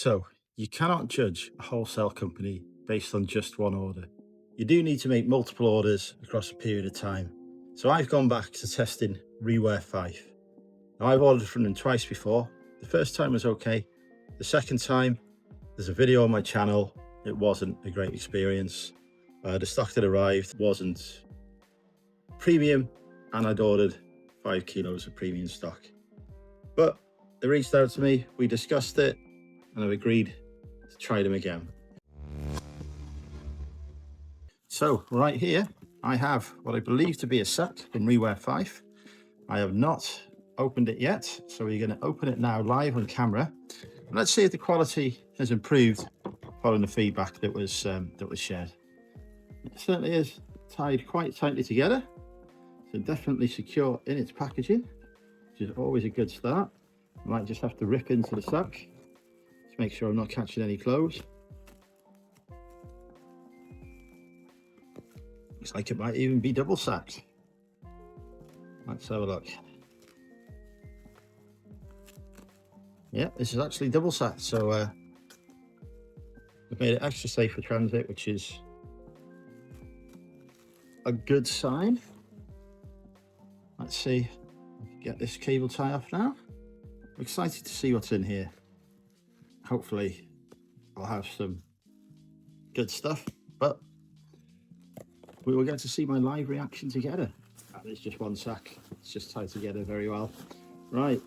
So, you cannot judge a wholesale company based on just one order. You do need to make multiple orders across a period of time. So, I've gone back to testing Rewear Fife. Now, I've ordered from them twice before. The first time was okay. The second time, there's a video on my channel. It wasn't a great experience. The stock that arrived wasn't premium, and I'd ordered 5 kilos of premium stock. But they reached out to me, we discussed it, and I've agreed to try them again. So right here, I have what I believe to be a set from Rewear Fife. I have not opened it yet, so we're going to open it now live on camera. And let's see if the quality has improved following the feedback that was shared. It certainly is tied quite tightly together, so definitely secure in its packaging, which is always a good start. I might just have to rip into the sack to make sure I'm not catching any clothes. Looks like it might even be double sacked. Let's have a look. Yeah, this is actually double sacked, so I've made it extra safe for transit, which is a good sign. Let's see, get this cable tie off now. I'm excited to see what's in here. Hopefully I'll have some good stuff, but we will get to see my live reaction together. And it's just one sack, it's just tied together very well. Right,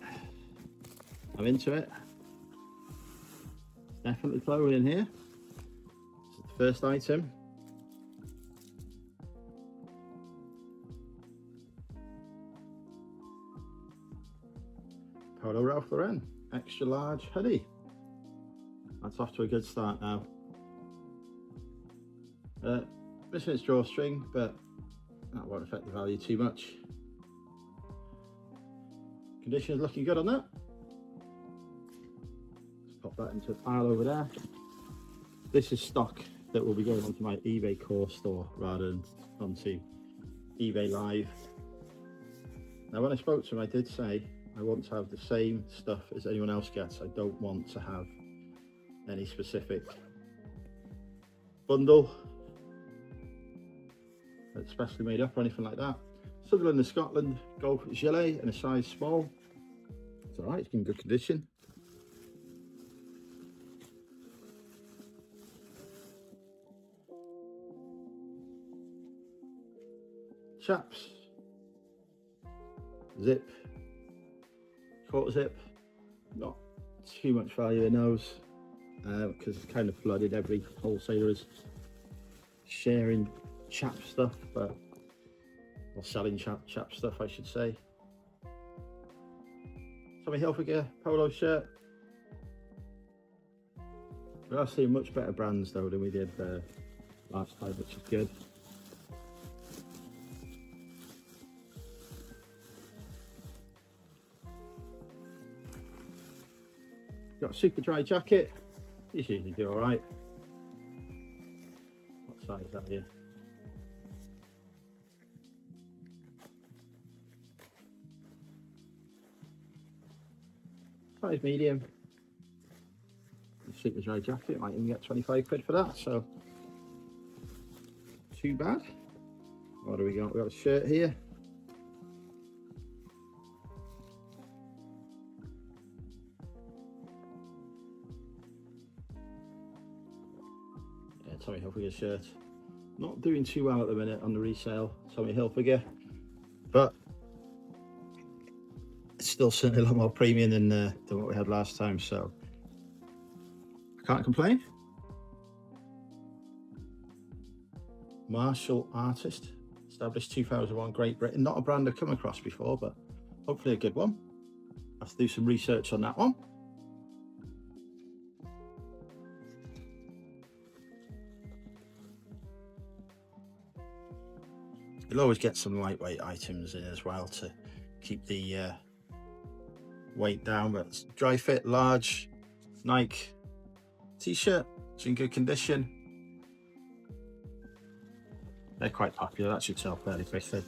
I'm into it. It's definitely flowing in here. This is the first item. Polo Ralph Lauren, extra large hoodie. That's off to a good start now. Missing its drawstring, but that won't affect the value too much. Condition is looking good on that. Let's pop that into a pile over there. This is stock that will be going onto my eBay core store rather than onto eBay Live. Now, when I spoke to him, I did say I want to have the same stuff as anyone else gets. I don't want to have any specific bundle that's specially made up or anything like that. Sutherland and Scotland golf gilet in a size small. It's alright, it's in good condition. Chaps, zip, quarter zip, not too much value in those because it's kind of flooded. Every wholesaler is sharing chap stuff, or selling chap stuff, I should say. Tommy Hilfiger polo shirt. We are seeing much better brands though than we did last time, which is good. Got a super dry jacket. These usually do all right. What size is that here? Size medium. Super dry jacket, might even get 25 quid for that, so too bad. What do we got? We got a shirt here. Tommy Hilfiger shirt. Not doing too well at the minute on the resale Tommy Hilfiger, but it's still certainly a lot more premium than what we had last time, so I can't complain. Martial Artist, established 2001, Great Britain. Not a brand I've come across before, but hopefully a good one. I have to do some research on that one. You'll always get some lightweight items in as well to keep the weight down, but it's dry fit, large Nike t-shirt. It's in good condition. They're quite popular, that should sell fairly quickly.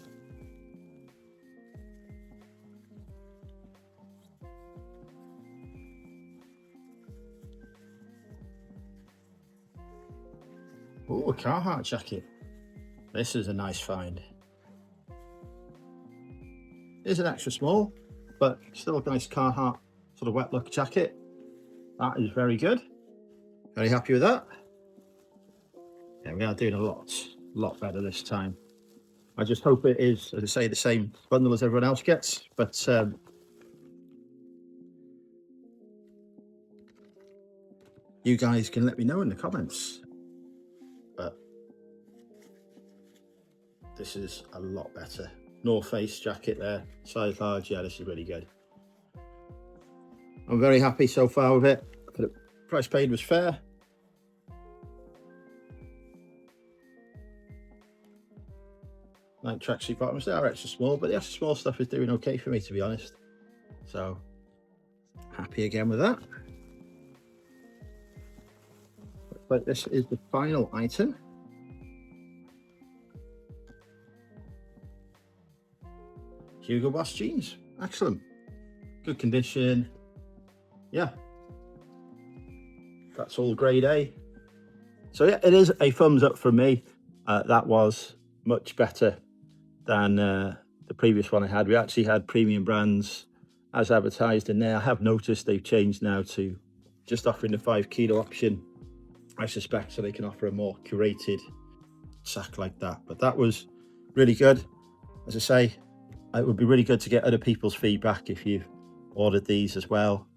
Oh, a Carhartt jacket. This is a nice find. It is an extra small, but still a nice Carhartt sort of wet look jacket. That is very good. Very happy with that. Yeah, we are doing a lot better this time. I just hope it is, as I say, the same bundle as everyone else gets, but you guys can let me know in the comments. But this is a lot better. North Face jacket there, size large. Yeah, this is really good. I'm very happy so far with it. The price paid was fair. Like tracksuit bottoms, they are extra small, but the extra small stuff is doing okay for me, to be honest. So happy again with that. But this is the final item. Hugo Boss jeans, excellent, good condition. Yeah, that's all grade A. So yeah, it is a thumbs up from me. That was much better than the previous one I had. We actually had premium brands as advertised in there. I have noticed they've changed now to just offering the 5 kilo option, I suspect, so they can offer a more curated sack like that. But that was really good. As I say, it would be really good to get other people's feedback if you've ordered these as well,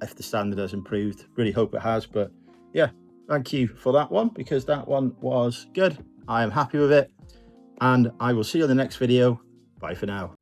if the standard has improved. Really hope it has. But yeah, thank you for that one, because that one was good. I am happy with it, and I will see you on the next video. Bye for now.